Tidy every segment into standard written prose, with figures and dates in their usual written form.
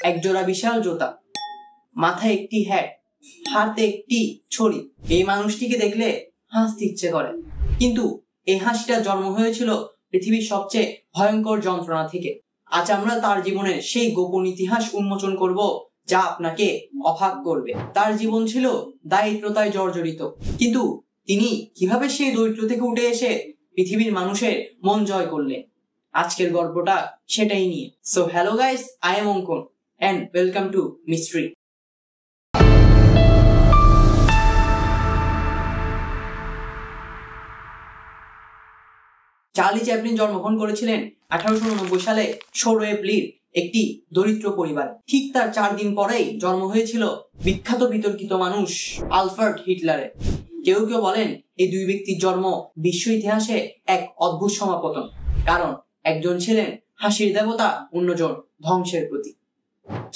একজোড়া বিশাল জুতা, মাথায় একটি হ্যাট, হাতে একটি ছড়ি। এই মানুষটিকে দেখলে হাসতে ইচ্ছে করে, কিন্তু এই হাসিটার জন্ম হয়েছিল পৃথিবীর সবচেয়ে ভয়ঙ্কর যন্ত্রণা থেকে। আজ আমরা তার জীবনের সেই গোপন ইতিহাস উন্মোচন করব, যা আপনাকে অবাক করবে। তার জীবন ছিল দারিদ্রতায় জর্জরিত, কিন্তু তিনি কিভাবে সেই দরিদ্র থেকে উঠে এসে পৃথিবীর মানুষের মন জয় করলেন, আজকের গল্পটা সেটাই নিয়ে। So hello guys, I am অঙ্কন and welcome to Mystery. Charlie Chaplin জন্মগ্রহণ করেছিলেন 1889 সালে 16 এপ্রিল একটি দরিদ্র পরিবার। ঠিক তার 4 দিন পরেই জন্ম হয়েছিল বিখ্যাত বিতর্কিত মানুষ আলফ্রেড হিটলারের। কেউ কেউ বলেন এই দুই ব্যক্তির জন্ম বিশ্ব ইতিহাসে এক অদ্ভুত সমাপতন, কারণ একজন ছিলেন হাসির দেবতা, অন্যজন ধ্বংসের প্রতীক।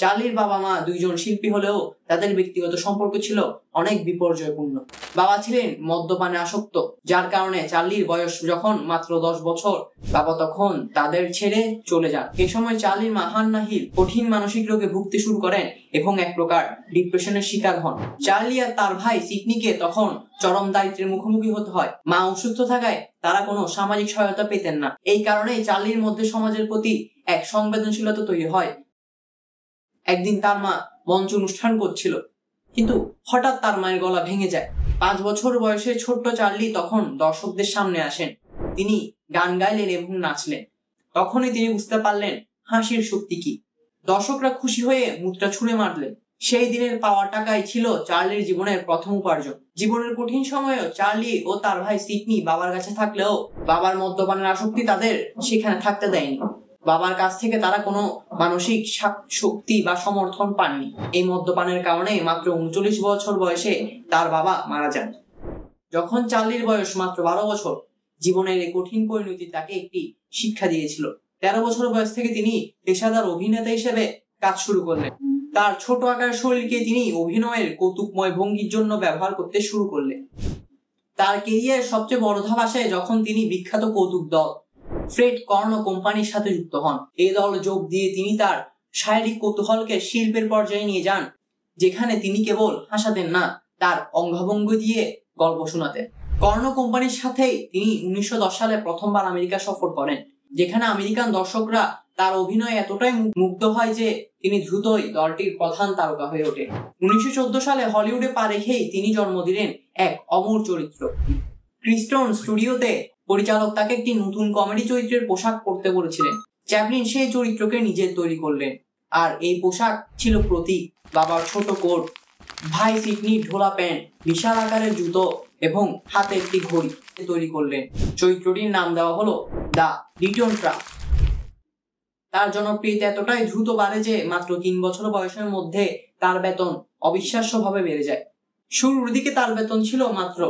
চার্লির বাবা মা দুইজন শিল্পী হলেও তাদের ব্যক্তিগত সম্পর্ক ছিল অনেক বিপর্যয়পূর্ণ। বাবা ছিলেন মদ্যপানে আসক্ত, যার কারণে চার্লির বয়স যখন মাত্র 10 বছর, বাবা তখন তাদের ছেড়ে চলে যান। এ সময় চার্লির মা হান্না হিল কঠিন মানসিক রোগে ভুগতে শুরু করেন এবং এক প্রকার ডিপ্রেশনের শিকার হন। চার্লি আর তার ভাই সিডনিকে তখন চরম দারিদ্র্যের মুখোমুখি হতে হয়। মা অসুস্থ থাকায় তারা কোনো সামাজিক সহায়তা পেতেন না। এই কারণেই চার্লির মধ্যে সমাজের প্রতি এক সংবেদনশীলতা তৈরি হয়। একদিন তার মা মঞ্চ অনুষ্ঠান করছিল, কিন্তু হঠাৎ তার মায়ের গলা ভেঙে যায়। 5 বছর বয়সে ছোট্ট চার্লি তখন দর্শকদের সামনে আসেন। তিনি গান গাইলেন এবং নাচলেন। তখনই তিনি বুঝতে পারলেন হাসির শক্তি কি। দর্শকরা খুশি হয়ে মুদ্রা ছুঁড়ে মারলেন। সেই দিনের পাওয়া টাকাই ছিল চার্লির জীবনের প্রথম উপার্জন। জীবনের কঠিন সময়েও চার্লি ও তার ভাই সিডনি বাবার কাছে থাকলেও বাবার মদ্যপানের আসক্তি তাদের সেখানে থাকতে দেয়নি। বাবার কাছ থেকে তারা কোনো মানসিক শক্তি বা সমর্থন পাননি। এই মদ্যপানের কারণে মাত্র 39 বছর বয়সে তার বাবা মারা যান। যখন চার্লির বয়স মাত্র 12 বছর, জীবনের এই কঠিন পরিণতি তাকে একটি শিক্ষা দিয়েছিল। 13 বছর বয়স থেকে তিনি পেশাদার অভিনেতা হিসেবে কাজ শুরু করলেন। তার ছোট আকার শরীরকে তিনি অভিনয়ের কৌতুকময় ভঙ্গির জন্য ব্যবহার করতে শুরু করলেন। তার কেরিয়ারের সবচেয়ে বড় ধাপ আসে যখন তিনি বিখ্যাত কৌতুক দল ফ্রেড কর্নো কোম্পানির সাথে যুক্ত হন। এই দল যোগ দিয়ে তিনি তার শারীরিক কৌতূহলকে শিল্পের পর্যায়ে নিয়ে যান, যেখানে তিনি কেবল হাসাতেন না, তার অঙ্গভঙ্গি দিয়ে গল্প শোনাতেন। কর্নো কোম্পানির সাথেই তিনি 1910 সালে প্রথমবার আমেরিকা সফর করেন, যেখানে আমেরিকান দর্শকরা তার অভিনয় এতটাই মুগ্ধ হয় যে তিনি দ্রুতই দলটির প্রধান তারকা হয়ে ওঠেন। 1914 সালে হলিউডে পা রেখেই তিনি জন্ম দিলেন এক অমর চরিত্র। ক্রিস্টন স্টুডিওতে পরিচালক তাকে একটি নতুন কমেডি চরিত্রের পোশাক পরতে বলেছিলেন। চ্যাপলিন সেই চরিত্রকে নিজে তৈরি করলেন, আর এই পোশাক ছিল প্রতীক। বাবার ছোট কোট, ভাই সিডনির ঢোলা প্যান্ট, বিশাল আকারের জুতো এবং হাতে একটি ঘড়ি তৈরি করলেন। চরিত্রটির নাম দেওয়া হলো দ্য রিটার্ন ট্রাপ। তার জনপ্রিয়তা এতটাই দ্রুত বাড়ে যে মাত্র 3 বছর বয়সের মধ্যে তার বেতন অবিশ্বাস্যভাবে বেড়ে যায়। শুরুর দিকে তার বেতন ছিল মাত্র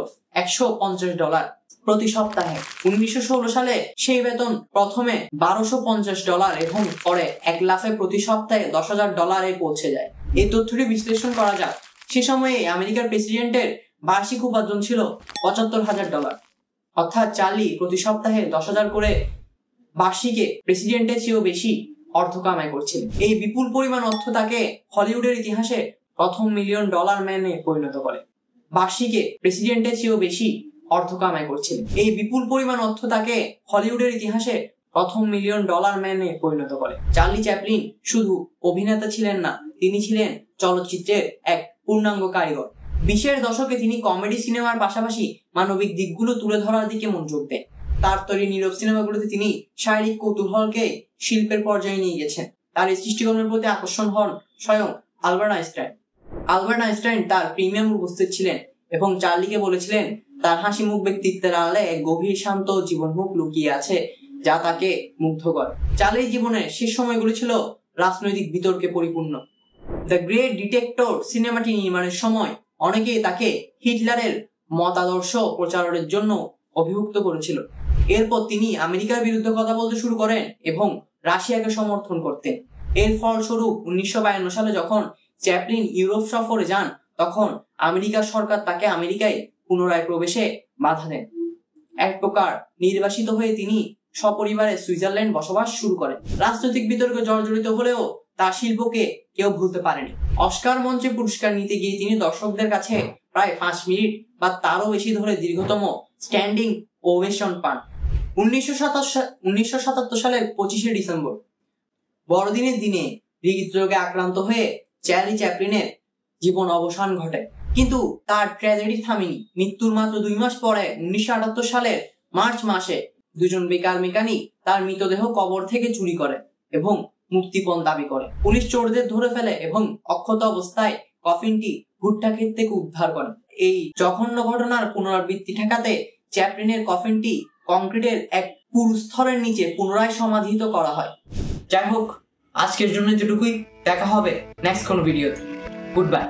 $150 প্রতি সপ্তাহে। 1916 সালে সেই বেতন প্রথমে $1250 এবং পরে 1 লাফে প্রতি সপ্তাহে $10,000 পৌঁছে যায়। এই তথ্যটি বিশ্লেষণ করা যাক। সে সময়ে আমেরিকার প্রেসিডেন্টের বার্ষিক উপার্জন ছিল $75,000, অর্থাৎ চার্লি প্রতি সপ্তাহে 10,000 করে বার্ষিকে প্রেসিডেন্টের চেয়েও বেশি অর্থ কামাই করছিলেন। এই বিপুল পরিমাণ অর্থ তাকে হলিউডের ইতিহাসে প্রথম $1 মিলিয়ন ম্যানে পরিণত করে। বার্ষিকে প্রেসিডেন্টের চেয়েও বেশি অর্থ কামাই করছিলেন। এই বিপুল পরিমাণ অর্থ তাকে হলিউডের ইতিহাসে প্রথম $1 মিলিয়ন ম্যানে পরিণত করে। চার্লি চ্যাপলিন শুধু অভিনেতা ছিলেন না, তিনি ছিলেন চলচ্চিত্রের এক পূর্ণাঙ্গ কারিগর। 20-এর দশকে তিনি কমেডি সিনেমার পাশাপাশি মানবিক দিকগুলো তুলে ধরার দিকে মনোযোগ দেন। তার তৈরি নীরব সিনেমাগুলোতে তিনি শারীরিক কৌতূহলকে শিল্পের পর্যায়ে নিয়ে গেছেন। তার এই সৃষ্টিকর্মের প্রতি আকর্ষণ হন স্বয়ং আলবার্ট আইনস্টাইন। আলবার্ট আইনস্টাইন তার প্রিমিয়াম উপস্থিত ছিলেন এবং চার্লিকে বলেছিলেন তার হাসি মুখ ব্যক্তিত্বের আড়ালে এক গভীর শান্ত জীবন মুখ লুকিয়ে আছে, যা তাকে মুগ্ধ করে। চার্লির জীবনের শেষ সময়গুলো ছিল রাজনৈতিক বিতর্কে পরিপূর্ণ। দ্য গ্রেট ডিটেক্টর সিনেমাটি নির্মাণের সময় অনেকেই তাকে হিটলারের মতাদর্শ প্রচারের জন্য অভিযুক্ত করেছিল। এরপর তিনি আমেরিকার বিরুদ্ধে কথা বলতে শুরু করেন এবং রাশিয়াকে সমর্থন করতেন। এর ফলস্বরূপ 1952 সালে যখন চ্যাপলিন ইউরোপ সফরে যান, তখন আমেরিকার সরকার তাকে আমেরিকায় পুনরায় প্রবেশে বাধা দেন। এক প্রকার নির্বাসিত হয়ে তিনি সপরিবারে সুইজারল্যান্ড বসবাস শুরু করেন। রাজনৈতিক বিতর্কে জর্জরিত হলেও তার শিল্পকে কেউ ভুলতে পারেনি। অস্কার মঞ্চে পুরস্কার নিতে গিয়ে তিনি দর্শকদের কাছে প্রায় 5 মিনিট বা তারও বেশি ধরে দীর্ঘতম স্ট্যান্ডিং ওভেশন পান। 1977 সালের 25শে ডিসেম্বর বড়দিনের দিনে হৃদরোগে আক্রান্ত হয়ে চার্লি চ্যাপলিনের জীবন অবসান ঘটে। কিন্তু তার ট্র্যাজেডি থামেনি। মৃত্যুর মাত্র 2 মাস পরে 1978 সালের মার্চ মাসে দুজন বেকার মেকানিক তার মৃতদেহ কবর থেকে চুরি করে এবং মুক্তিপণ দাবি করে। পুলিশ চোরদের ধরে ফেলে এবং অক্ষত অবস্থায় কফিনটি ভুট্টা ক্ষেত থেকে উদ্ধার করে। এই জঘন্য ঘটনার পুনরাবৃত্তি ঠেকাতে চ্যাপলিনের কফিনটি কংক্রিটের এক পুরু স্তরের নিচে পুনরায় সমাধিত করা হয়। যাই হোক, আজকের জন্য যেটুকুই। দেখা হবে নেক্সট কোন ভিডিওতে। Good bye.